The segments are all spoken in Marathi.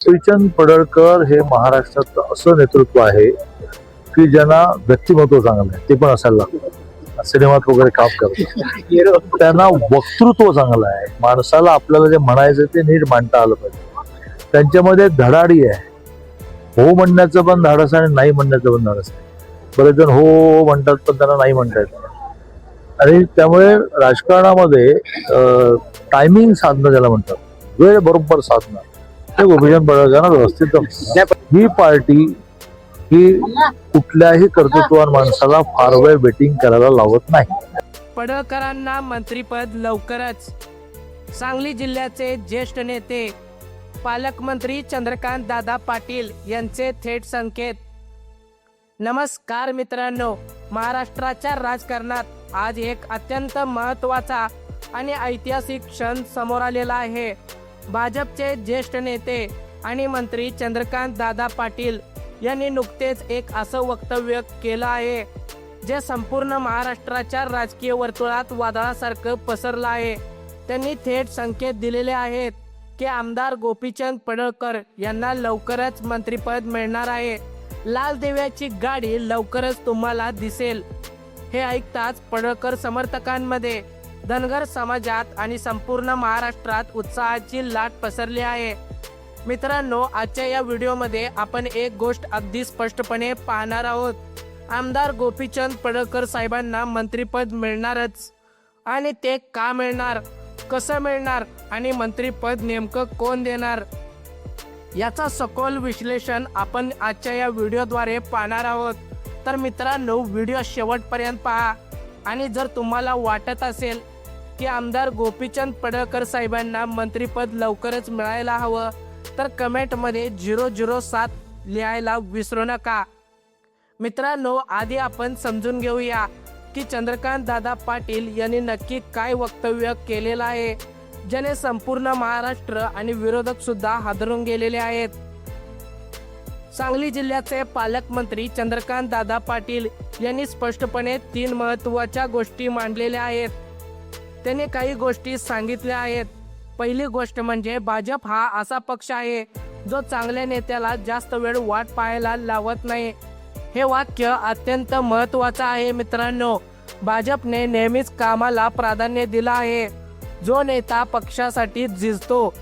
गोपीचंद पडळकर हे महाराष्ट्रात असं नेतृत्व आहे की ज्यांना व्यक्तिमत्व चांगलं आहे, ते पण असायला लागतं, सिनेमात वगैरे काम करतात. त्यांना वक्तृत्व चांगलं आहे, माणसाला आपल्याला जे म्हणायचं ते नीट मांडता आलं पाहिजे. त्यांच्यामध्ये धडाडी आहे, हो म्हणण्याचं पण धाडस आहे आणि नाही म्हणण्याचं पण धाडस आहे. बरेच जण हो हो म्हणतात पण त्यांना नाही म्हणता येत. आणि त्यामुळे राजकारणामध्ये टायमिंग साधणं ज्याला म्हणतात, वेळ बरोबर साधणं, ते गोपीचंद पडळकरांना व्यवस्थित. ही पार्टी ही कुठल्याही कर्तृत्ववान माणसाला फार वेळ बेटिंग करायला लावत नाही. पडळकरांना मंत्रिपद लवकरच. सांगली जिल्ह्याचे ज्येष्ठ नेते पालकमंत्री चंद्रकांत दादा पाटील यांचे थेट संकेत. नमस्कार मित्रांनो, महाराष्ट्राच्या राजकारणात आज एक अत्यंत महत्त्वाचा आणि ऐतिहासिक क्षण समोर आलेला आहे. भाजपचे ज्येष्ठ नेते आणि मंत्री चंद्रकांत दादा पाटील यांनी नुकतेच एक असं वक्तव्य केलं आहे जे संपूर्ण महाराष्ट्राच्या राजकीय वर्तुळात वादळासारखं पसरलं आहे. त्यांनी थेट संकेत दिलेले आहेत की आमदार गोपीचंद पडळकर यांना लवकरच मंत्रिपद मिळणार आहे. लाल दिव्याची गाडी लवकरच तुम्हाला दिसेल. हे ऐकताच पडळकर समर्थकांमध्ये, धनगर समाजात आणि संपूर्ण महाराष्ट्रात उत्साहाची लाट पसरली आहे. मित्रांनो, आजच्या या व्हिडिओमध्ये आपण एक गोष्ट अगदी स्पष्टपणे पाहणार आहोत. आमदार गोपीचंद पडळकर साहेबांना मंत्रिपद मिळणारच, आणि ते का मिळणार, कसं मिळणार आणि मंत्रिपद नेमकं कोण देणार, याचा सखोल विश्लेषण आपण आजच्या या व्हिडिओद्वारे पाहणार आहोत. तर मित्रांनो, व्हिडिओ शेवटपर्यंत पहा. आणि जर तुम्हाला वाटत असेल की आमदार गोपीचंद पडळकर साहेबांना मंत्रिपद लवकरच मिळायला हवं, तर कमेंटमध्ये 007 लिहायला विसरू नका. मित्रांनो, आधी आपण समजून घेऊया की चंद्रकांत दादा पाटील यांनी नक्की काय वक्तव्य केलेलं आहे, ज्याने संपूर्ण महाराष्ट्र आणि विरोधक सुद्धा हादरून गेलेले आहेत. सांगली जिल्ह्याचे पालकमंत्री चंद्रकांत दादा पाटील यांनी स्पष्टपणे 3 महत्त्वाच्या गोष्टी मांडलेल्या आहेत. त्यांनी काही गोष्टी सांगितल्या आहेत. पहिली गोष्ट म्हणजे भाजप हा असा पक्ष आहे जो चांगल्या नेत्याला जास्त वेळ वाट पाहायला लावत नाही. हे वाक्य अत्यंत महत्त्वाचं आहे मित्रांनो. भाजपने नेहमीच कामाला प्राधान्य दिलं आहे. जो नेता पक्षासाठी झिजतो,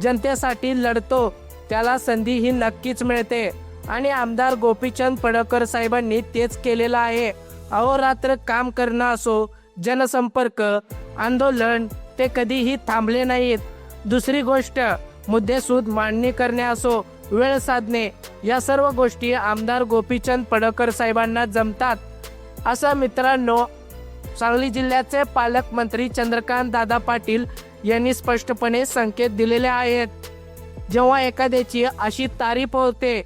जनतेसाठी लढतो, त्याला संधी ही नक्कीच मिळते. आणि आमदार गोपीचंद पडळकर साहेबांनी तेच केलेलं आहे. अहोरात्र काम करणं असो, जनसंपर्क, आंदोलन, ते कधीही थांबले नाहीत. दुसरी गोष्ट, मुद्देसूद मांडणी करणे असो, वेळ साधणे, या सर्व गोष्टी आमदार गोपीचंद पडळकर साहेबांना जमतात, असं मित्रांनो सांगली जिल्ह्याचे पालकमंत्री चंद्रकांत दादा पाटील यांनी स्पष्टपणे संकेत दिलेले आहेत. जेव्हा एखाद्याची अशी तारीफ होते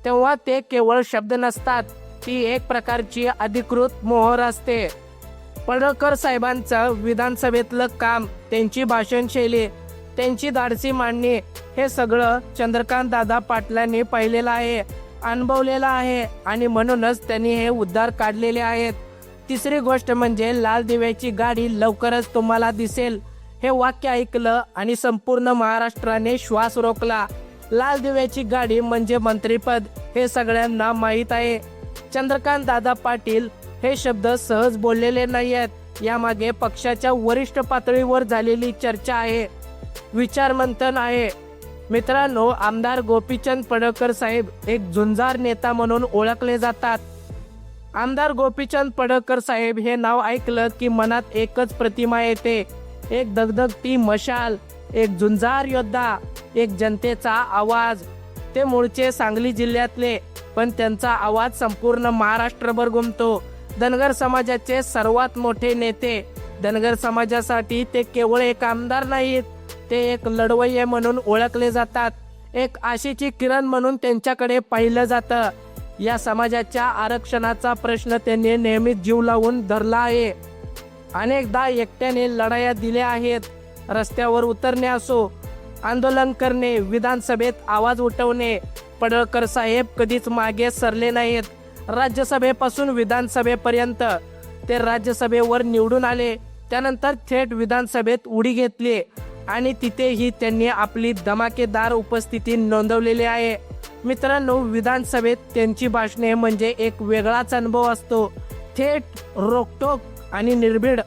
तेव्हा ते केवळ शब्द नसतात, ती एक प्रकारची अधिकृत मोहर असते. पडळकर साहेबांचं विधानसभेतलं काम, त्यांची भाषणशैली, त्यांची धाडसी मांडणी, हे सगळं चंद्रकांत दादा पाटलांनी पाहिलेलं आहे, अनुभवलेलं आहे, आणि म्हणूनच त्यांनी हे उद्गार काढलेले आहेत. तिसरी गोष्ट म्हणजे लाल दिव्याची गाडी लवकरच तुम्हाला दिसेल. हे वाक्य ऐकलं आणि संपूर्ण महाराष्ट्राने श्वास रोखला. लाल दिव्याची गाडी म्हणजे मंत्रिपद, हे सगळ्यांना माहीत आहे. चंद्रकांत दादा पाटील हे शब्द सहज बोललेले नाही आहेत. यामागे पक्षाच्या वरिष्ठ पातळीवर झालेली चर्चा आहे, विचारमंथन आहे. मित्रांनो, आमदार गोपीचंद पडळकर साहेब एक झुंजार नेता म्हणून ओळखले जातात. आमदार गोपीचंद पडळकर साहेब हे नाव ऐकलं की मनात एकच प्रतिमा येते, एक धगधगती मशाल, एक झुंजार योद्धा, एक जनतेचा आवाज. ते मूळचे सांगली जिल्ह्यातले, पण त्यांचा आवाज संपूर्ण महाराष्ट्रभर घुमतो. धनगर समाजाचे सर्वात मोठे नेते. धनगर समाजासाठी ते केवळ एक आमदार नाहीत, ते एक लढवय्ये म्हणून ओळखले जातात. एक आशेची किरण म्हणून त्यांच्याकडे पाहिलं जातं. या समाजाच्या आरक्षणाचा प्रश्न त्यांनी नेहमीच जीव लावून धरला आहे. अनेकदा एकट्याने लढाया दिल्या आहेत. रस्त्यावर उतरणे असो, आंदोलन करणे, विधानसभेत आवाज उठवणे, पडळकर साहेब कधीच मागे सरले नाहीत. राज्यसभेपासून विधानसभेपर्यंत ते राज्यसभेवर निवडून आले, त्यानंतर थेट विधानसभेत उडी घेतली आणि तिथेही त्यांनी आपली धमाकेदार उपस्थिती नोंदवलेली आहे. मित्रांनो, विधानसभेत त्यांची भाषणे म्हणजे एक वेगळाच अनुभव असतो. थेट, रोखठोक आणि निर्भीड.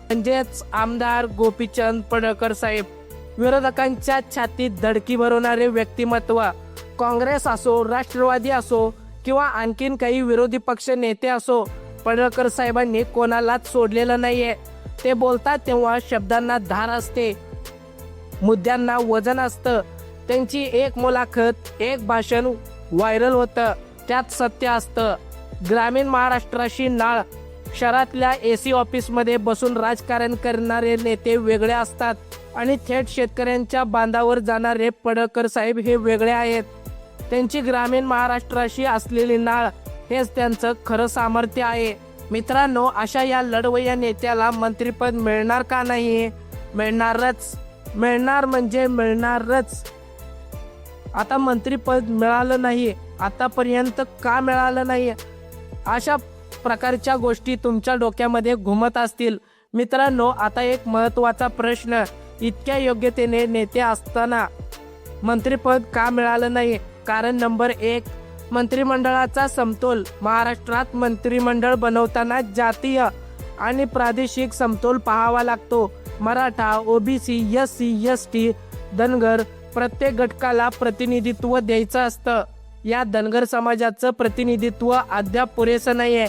म्हणजेच आमदार गोपीचंद पडळकर साहेब, विरोधकांच्या छातीत धडकी भरवणारे व्यक्तिमत्व. काँग्रेस असो, राष्ट्रवादी असो किंवा आणखीन काही विरोधी पक्ष नेते असो, पडळकर साहेबांनी कोणालाच सोडलेलं नाहीये. ते बोलतात तेव्हा शब्दांना धार असते, मुद्द्यांना वजन असतं. त्यांची एक मुलाखत, एक भाषण व्हायरल होतं, त्यात सत्य असतं. ग्रामीण महाराष्ट्राशी नाळ. शहरातल्या AC ऑफिसमध्ये बसून राजकारण करणारे नेते वेगळे असतात आणि थेट शेतकऱ्यांच्या बांधावर जाणारे पडळकर साहेब हे वेगळे आहेत. त्यांची ग्रामीण महाराष्ट्राशी असलेली नाळ हेच त्यांचं खरं सामर्थ्य आहे. मित्रांनो, अशा या लढवय्या नेत्याला मंत्रिपद मिळणार का नाही? मिळणारच. मिळणार म्हणजे मिळणारच. आता मंत्रिपद मिळालं नाही, आतापर्यंत का मिळालं नाही? अशा प्रकारच्या गोष्टी तुमच्या डोक्यामध्ये घुमत असतील. मित्रांनो, आता एक महत्त्वाचा प्रश्न, इतक्या योग्यतेने नेते असताना मंत्रिपद का मिळालं नाही? कारण नंबर 1, मंत्रिमंडळाचा समतोल. महाराष्ट्रात मंत्रिमंडळ बनवताना जातीय आणि प्रादेशिक समतोल पाहावा लागतो. Maratha, OBC, SC, ST, Dhangar प्रत्येक घटकाला प्रतिनिधित्व द्यायचं असतं. या धनगर समाजाचं प्रतिनिधित्व अद्याप पुरेसं नाहीये.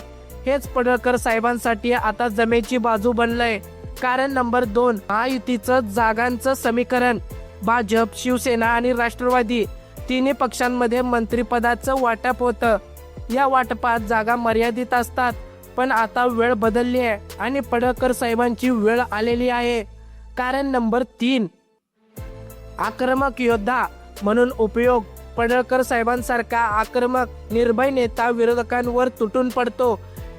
हेच पडळकर साहेबांसाठी आता जमेची बाजू बनलंय. कारण नंबर 2, महायुतीचं जागांचं समीकरण. भाजप, शिवसेना आणि राष्ट्रवादी तिन्ही पक्षांमध्ये मंत्रिपदाचं वाटप होतं. या वाटपात जागा मर्यादित असतात. पण आता वेळ बदलली आहे आणि पडळकर साहेबांची वेळ आलेली आहे. कारण नंबर 3, आक्रमक योद्धा म्हणून उपयोग. पडळकर साहेबांसारखा आक्रमक, निर्भय नेता विरोधकांवर तुटून पडतो.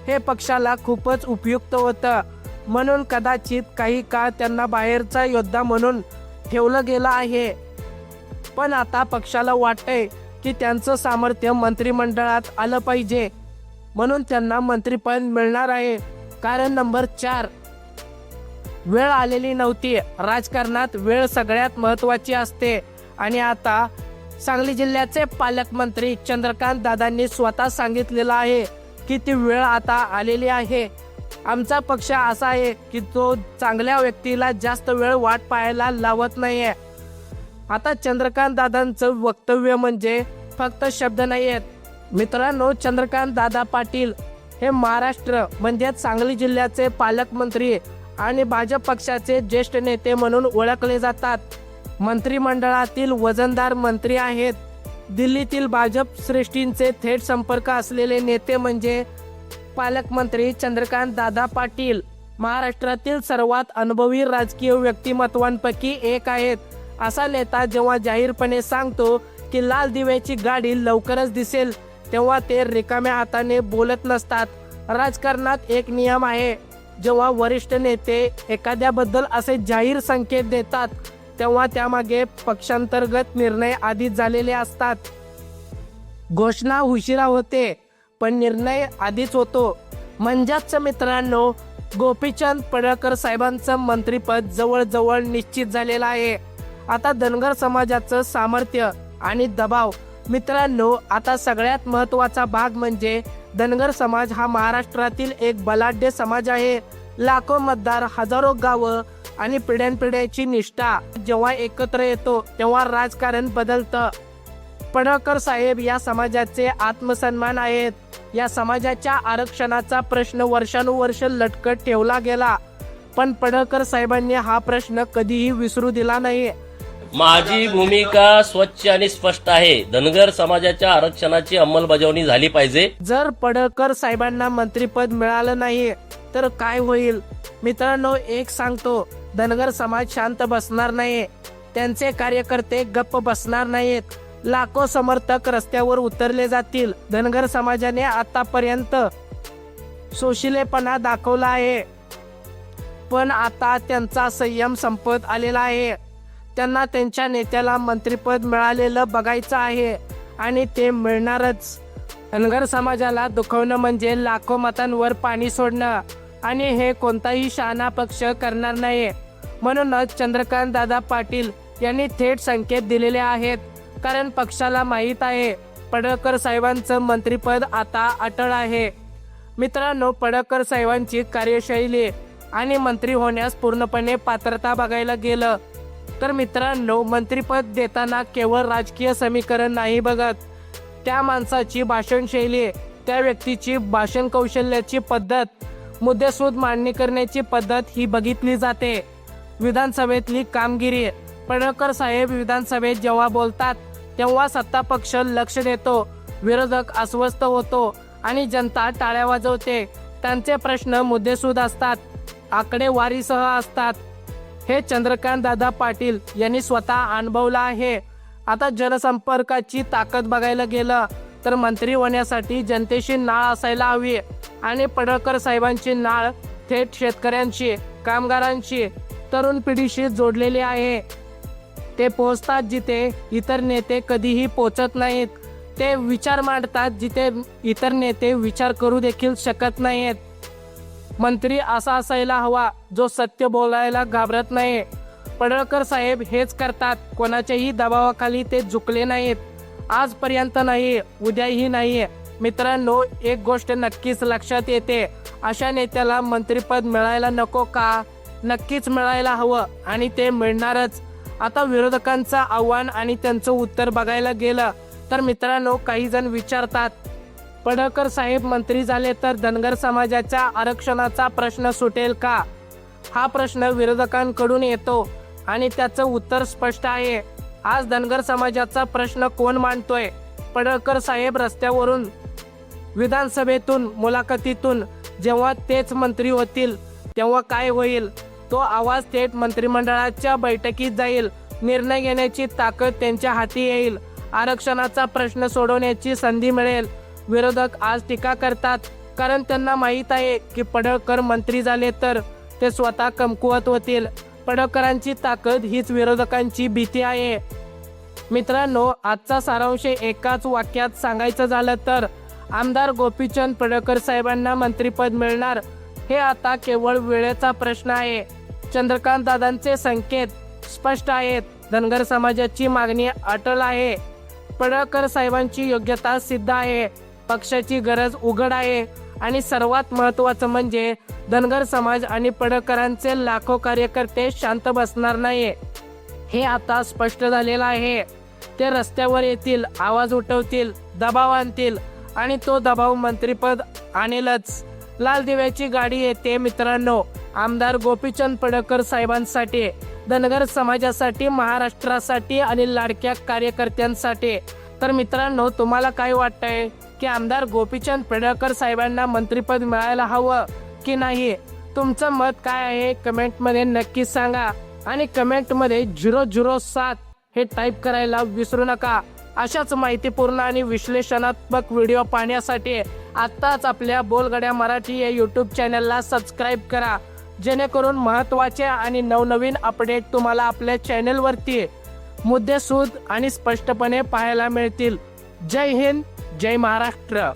हे पक्षाला खूपच उपयुक्त होतं. म्हणून कदाचित काही काळ त्यांना बाहेरचा योद्धा म्हणून ठेवलं गेलं आहे. पण आता पक्षाला वाटतंय की त्यांचं सामर्थ्य मंत्रिमंडळात आलं पाहिजे, म्हणून त्यांना मंत्रिपद मिळणार आहे. कारण नंबर 4, वेळ आलेली नव्हती. राजकारणात वेळ सगळ्यात महत्त्वाची असते आणि आता सांगली जिल्ह्याचे पालकमंत्री चंद्रकांत दादांनी स्वतः सांगितलेलं आहे की ती वेळ आता आलेली आहे. आमचा पक्ष असा आहे की तो चांगल्या व्यक्तीला जास्त वेळ वाट पाहायला लावत नाहीये. आता चंद्रकांत दादांचं वक्तव्य म्हणजे फक्त शब्द नाही आहेत. मित्रांनो, चंद्रकांत दादा पाटील हे महाराष्ट्र म्हणजे सांगली जिल्ह्याचे पालकमंत्री आणि भाजप पक्षाचे ज्येष्ठ नेते म्हणून ओळखले जातात. मंत्रिमंडळातील वजनदार मंत्री आहेत. दिल्लीतील भाजप श्रेष्ठींचे थेट संपर्क असलेले नेते म्हणजे पालकमंत्री चंद्रकांत दादा पाटील. महाराष्ट्रातील सर्वात अनुभवी राजकीय व्यक्तिमत्वांपैकी एक आहेत. असा नेता जेव्हा जाहीरपणे सांगतो की लाल दिव्याची गाडी लवकरच दिसेल, तेव्हा ते रिकाम्या हाताने बोलत नसतात. राजकारणात एक नियम आहे, जेव्हा वरिष्ठ नेते एखाद्याबद्दल असे जाहीर संकेत देतात तेव्हा त्यामागे पक्षांतर्गत निर्णय आधीच झालेले असतात. घोषणा उशिरा होते पण निर्णय आधीच होतो. म्हणजेच मित्रांनो, गोपीचंद पडळकर साहेबांचं मंत्रिपद जवळजवळ निश्चित झालेलं आहे. आता धनगर समाजाचं सामर्थ्य आणि दबाव. मित्रांनो, आता सगळ्यात महत्त्वाचा भाग म्हणजे धनगर समाज हा महाराष्ट्रातील एक बलाढ्य समाज आहे. लाखो मतदार, हजारो गावं आणि पिढ्यानपिढ्याची निष्ठा जेव्हा एकत्र येतो तेव्हा राजकारण बदलतं. पडळकर साहेब या समाजाचे आत्मसन्मान आहेत. या समाजाच्या आरक्षणाचा प्रश्न वर्षानुवर्ष लटकत ठेवला गेला, पण पडळकर साहेबांनी हा प्रश्न कधीही विसरू दिला नाही. माझी भूमिका स्वच्छ आणि स्पष्ट आहे. धनगर समाजाच्या आरक्षणाची अंमलबजावणी झाली पाहिजे. जर पडळकर साहेबांना मंत्रिपद मिळालं नाही तर काय होईल? मित्रांनो, एक सांगतो, धनगर समाज शांत बसणार नाही. त्यांचे कार्यकर्ते गप्प बसणार नाहीत. लाखो समर्थक रस्त्यावर उतरले जातील. धनगर समाजाने आतापर्यंत सोशिलेपणा दाखवला आहे, पण आता त्यांचा संयम संपत आलेला आहे. त्यांना त्यांच्या नेत्याला मंत्रिपद मिळालेलं बघायचं आहे आणि ते मिळणारच. धनगर समाजाला दुखवणं म्हणजे लाखो मतांवर पाणी सोडणं आणि हे कोणताही शहाणा पक्ष करणार नाही. म्हणूनच चंद्रकांत दादा पाटील यांनी थेट संकेत दिलेले आहेत. कारण पक्षाला माहीत आहे पडळकर साहेबांचं मंत्रिपद आता अटळ आहे. मित्रांनो, पडळकर साहेबांची कार्यशैली आणि मंत्री होण्यास पूर्णपणे पात्रता बघायला गेलं तर मित्रांनो, मंत्रिपद देताना केवळ राजकीय समीकरण नाही बघत, त्या माणसाची भाषणशैली, त्या व्यक्तीची भाषण कौशल्याची पद्धत, मुद्देसूद मांडणी करण्याची पद्धत ही बघितली जाते. विधानसभेतली कामगिरी, पडळकर साहेब विधानसभेत जेव्हा बोलतात तेव्हा सत्ता पक्ष लक्ष देतो, विरोधक अस्वस्थ होतो आणि जनता टाळ्या वाजवते. त्यांचे प्रश्न मुद्देसूद असतात, आकडेवारीसह असतात. हे चंद्रकांत दादा पाटील यांनी स्वतः अनुभवलं आहे. आता जनसंपर्काची ताकद बघायला गेलं तर मंत्री होण्यासाठी जनतेशी नाळ असायला हवी आणि पडळकर साहेबांची नाळ थेट शेतकऱ्यांशी, कामगारांशी, तरुण पिढीशी जोडलेली आहे. ते पोहोचतात जिथे इतर नेते कधीही पोहोचत नाहीत. ते विचार मांडतात जिथे इतर नेते विचार करू देखील शकत नाहीत. मंत्री असा असायला हवा जो सत्य बोलायला घाबरत नाही. पडळकर साहेब हेच करतात. कोणाच्याही दबावाखाली ते झुकले नाहीत, आजपर्यंत नाही, उद्याही नाही. मित्रांनो, एक गोष्ट नक्कीच लक्षात येते, अशा नेत्याला मंत्रिपद मिळायला नको का? नक्कीच मिळायला हवं आणि ते मिळणारच. आता विरोधकांचं आव्हान आणि त्यांचं उत्तर बघायला गेलं तर मित्रांनो, काही जण विचारतात पडळकर साहेब मंत्री झाले तर धनगर समाजाच्या आरक्षणाचा प्रश्न सुटेल का? हा प्रश्न विरोधकांकडून येतो आणि त्याचं उत्तर स्पष्ट आहे. आज धनगर समाजाचा प्रश्न कोण मांडतोय? पडळकर साहेब रस्त्यावरून, विधानसभेतून, मुलाखतीतून. जेव्हा तेच मंत्री होतील तेव्हा काय होईल? तो आवाज थेट मंत्रिमंडळाच्या बैठकीत जाईल. निर्णय घेण्याची ताकद त्यांच्या हाती येईल. आरक्षणाचा प्रश्न सोडवण्याची संधी मिळेल. विरोधक आज टीका करतात कारण त्यांना माहीत आहे की पडळकर मंत्री झाले तर ते स्वतः कमकुवत होतील. पडळकरांची ताकद हीच विरोधकांची भीती आहे. मित्रांनो, आजचा सारांश एकाच वाक्यात सांगायचं झालं तर आमदार गोपीचंद पडळकर साहेबांना मंत्रिपद मिळणार हे आता केवळ वेळेचा प्रश्न आहे. चंद्रकांत दादांचे संकेत स्पष्ट आहेत. धनगर समाजाची मागणी अटळ आहे. पडळकर साहेबांची योग्यता सिद्ध आहे. पक्षाची गरज उघड आहे आणि सर्वात महत्त्वाचं म्हणजे धनगर समाज आणि पडळकरांचे लाखो कार्यकर्ते शांत बसणार नाही. हे आता स्पष्ट झालेलं आहे. ते रस्त्यावर येतील, आवाज उठवतील, दबाव आणतील आणि तो दबाव मंत्रिपद आणेलच. लाल दिव्याची गाडी येते मित्रांनो, आमदार गोपीचंद पडळकर साहेबांसाठी, धनगर समाजासाठी, महाराष्ट्रासाठी आणि लाडक्या कार्यकर्त्यांसाठी. तर मित्रांनो, तुम्हाला काय वाटतंय की आमदार गोपीचंद पडळकर साहेबांना मंत्रिपद मिळायला हवं की नाही? तुमचं मत काय आहे कमेंटमध्ये नक्की सांगा आणि कमेंटमध्ये 007 हे टाईप करायला विसरू नका. अशाच माहितीपूर्ण आणि विश्लेषणात्मक व्हिडिओ पाहण्यासाठी आत्ताच आपल्या बोलगड्या मराठी या यूट्यूब चॅनलला सबस्क्राईब करा, जेणेकरून महत्त्वाचे आणि नवनवीन अपडेट तुम्हाला आपल्या चॅनलवरती मुद्देसूद आणि स्पष्टपणे पाहायला मिळतील. जय हिंद, जय महाराष्ट्र.